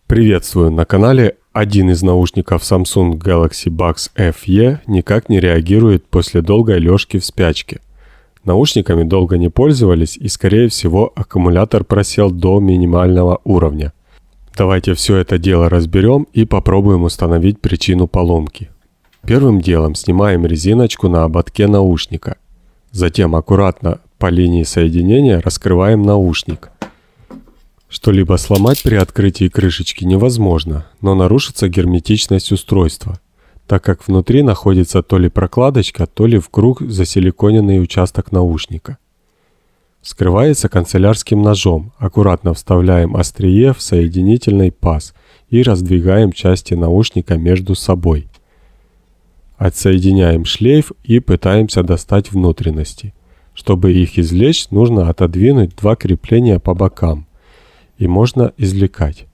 Приветствую на канале. Один из наушников Samsung Galaxy Buds FE никак не реагирует после долгой лёжки в спячке. Наушниками долго не пользовались и, скорее всего, аккумулятор просел до минимального уровня. Давайте все это дело разберем и попробуем установить причину поломки. Первым делом снимаем резиночку на ободке наушника. Затем аккуратно по линии соединения раскрываем наушник. Что-либо сломать при открытии крышечки невозможно, но нарушится герметичность устройства, так как внутри находится то ли прокладочка, то ли в круг засиликоненный участок наушника. Вскрывается канцелярским ножом, аккуратно вставляем острие в соединительный паз и раздвигаем части наушника между собой. Отсоединяем шлейф и пытаемся достать внутренности. Чтобы их извлечь, нужно отодвинуть два крепления по бокам. И можно извлекать.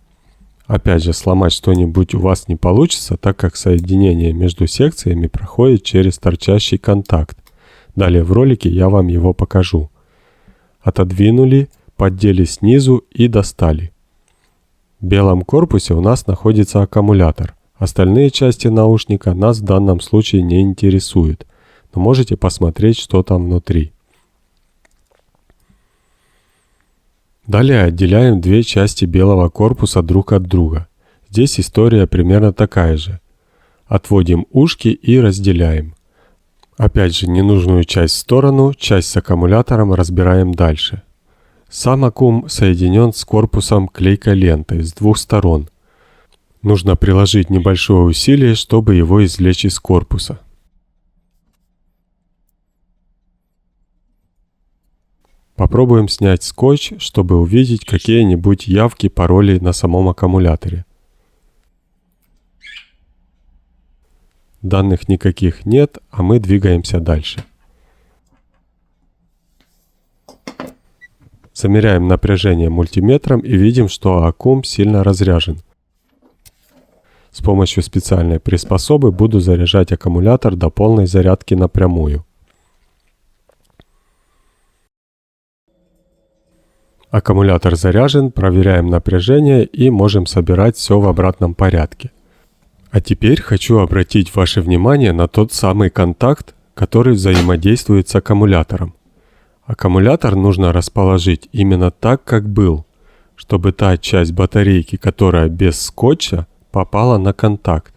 Опять же, сломать что-нибудь у вас не получится, так как соединение между секциями проходит через торчащий контакт. Далее в ролике я вам его покажу. Отодвинули, поддели снизу и достали. В белом корпусе у нас находится аккумулятор. Остальные части наушника нас в данном случае не интересуют, но можете посмотреть, что там внутри. Далее отделяем две части белого корпуса друг от друга. Здесь история примерно такая же. Отводим ушки и разделяем. Опять же, ненужную часть в сторону, часть с аккумулятором разбираем дальше. Сам аккум соединен с корпусом клейкой лентой с двух сторон. Нужно приложить небольшое усилие, чтобы его извлечь из корпуса. Попробуем снять скотч, чтобы увидеть какие-нибудь явки паролей на самом аккумуляторе. Данных никаких нет, а мы двигаемся дальше. Замеряем напряжение мультиметром и видим, что аккум сильно разряжен. С помощью специальной приспособы буду заряжать аккумулятор до полной зарядки напрямую. Аккумулятор заряжен, проверяем напряжение и можем собирать все в обратном порядке. А теперь хочу обратить ваше внимание на тот самый контакт, который взаимодействует с аккумулятором. Аккумулятор нужно расположить именно так, как был, чтобы та часть батарейки, которая без скотча, попала на контакт.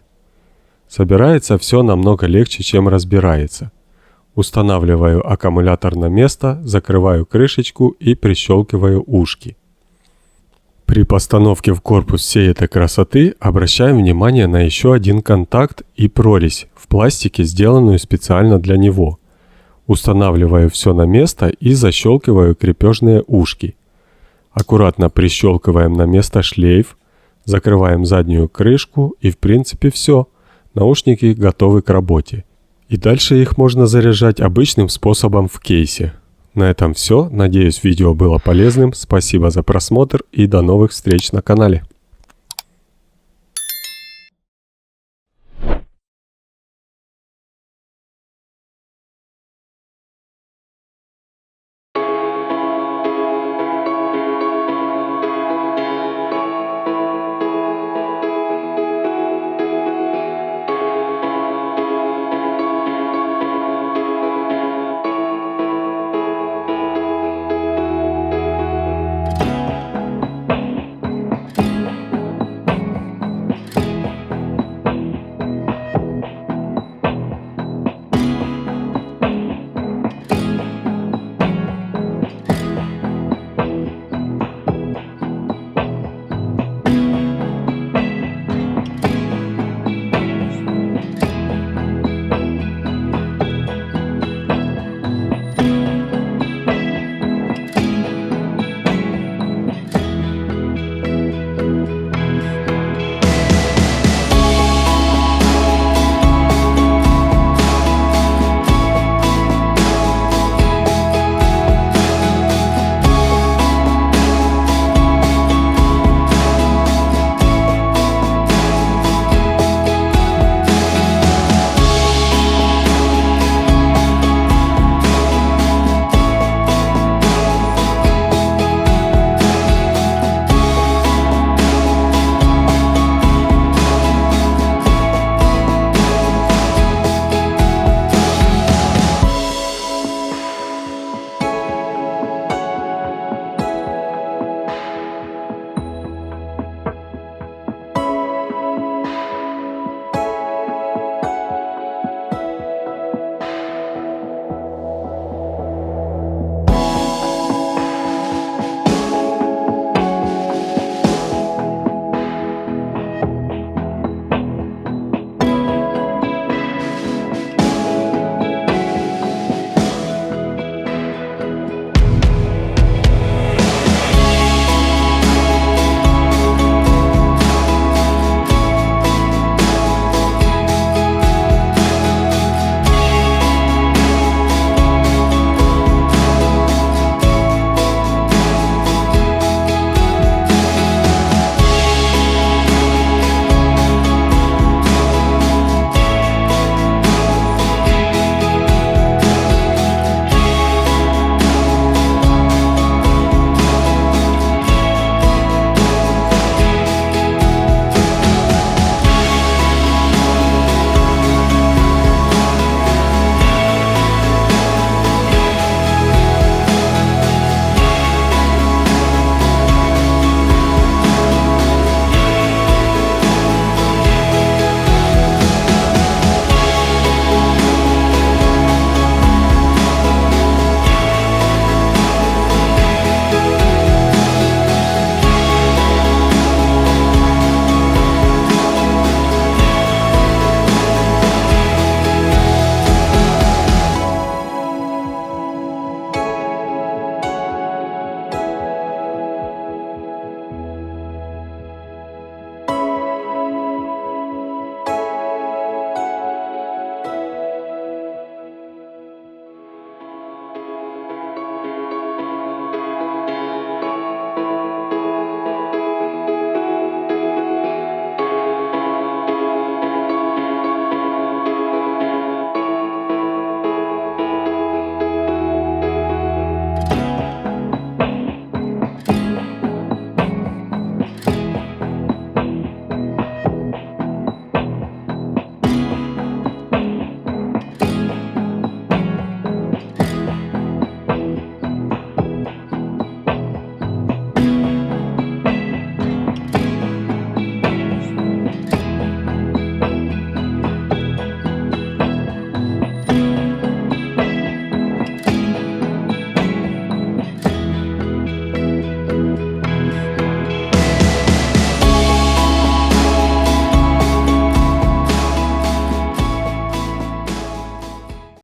Собирается все намного легче, чем разбирается. Устанавливаю аккумулятор на место, закрываю крышечку и прищелкиваю ушки. При постановке в корпус всей этой красоты обращаем внимание на еще один контакт и прорезь в пластике, сделанную специально для него. Устанавливаю все на место и защелкиваю крепежные ушки. Аккуратно прищелкиваем на место шлейф, закрываем заднюю крышку и в принципе все. Наушники готовы к работе. И дальше их можно заряжать обычным способом в кейсе. На этом все. Надеюсь, видео было полезным. Спасибо за просмотр и до новых встреч на канале.